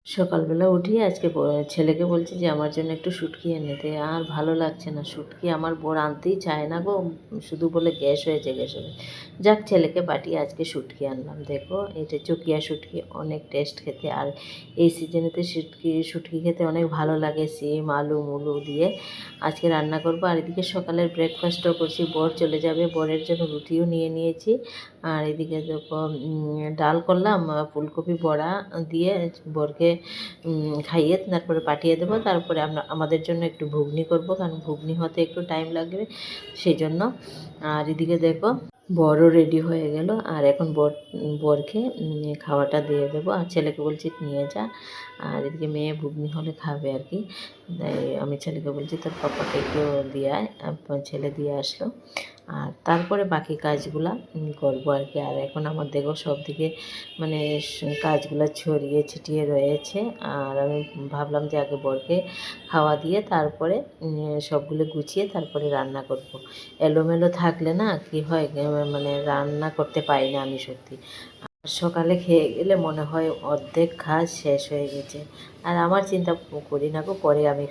সকালবেলা উঠি আজকে ছেলেকে বলছি যে আমার জন্য একটু শুটকি এনে দে। আর ভালো লাগছে না, শুটকি আমার বর আনতেই চায় না গো। শুধু বলে গ্যাস হয়েছে, গ্যাস হবে। যাক, ছেলেকে পাঠিয়ে আজকে শুটকি আনলাম। দেখো, এটা চকিয়া শুটকি, অনেক টেস্ট খেতে। আর এই সিজনেতে শুটকি খেতে অনেক ভালো লাগে, সিম আলু মুলু দিয়ে। আজকে রান্না করব। আর এদিকে সকালের ব্রেকফাস্টও করছি, বর চলে যাবে, বরের জন্য রুটিও নিয়ে নিয়েছি। আর এদিকে দেখো ডাল করলাম, ফুলকপি বড়া দিয়ে বরকে খাইয়ে তারপরে পাঠিয়ে দেবো। তারপরে আমরা আমাদের জন্য একটু ঘুগনি করব, কারণ ঘুগনি হতে একটু টাইম লাগবে সেই জন্য। আর এদিকে দেখো বরও রেডি হয়ে গেল। আর এখন বরকে খাওয়াটা দিয়ে দেবো। আর ছেলেকে বলছি নিয়ে যা। আর এদিকে মেয়ে ঘুগনি হলে খাবে আর কি। তাই আমি ছেলেকে বলছি তোর পাপাকে একটু দিয়ে আয়। ছেলে দিয়ে আসলো। আর তারপরে বাকি কাজগুলা করবো আর কি। আর এখন আমার দেখো সব দিকে মানে কাজগুলো ছড়িয়ে ছিটিয়ে রয়েছে। আর আমি ভাবলাম যে আগে বরকে খাওয়া দিয়ে তারপরে সবগুলো গুছিয়ে তারপরে রান্না করব। এলোমেলো থাকলে না কি হয়, মানে রান্না করতে পারি না আমি সত্যি। সকালে খেয়ে গেলে মনে হয় অর্ধেক কাজ শেষ হয়ে গেছে। আর আমার চিন্তা করি না গো, পরে আমি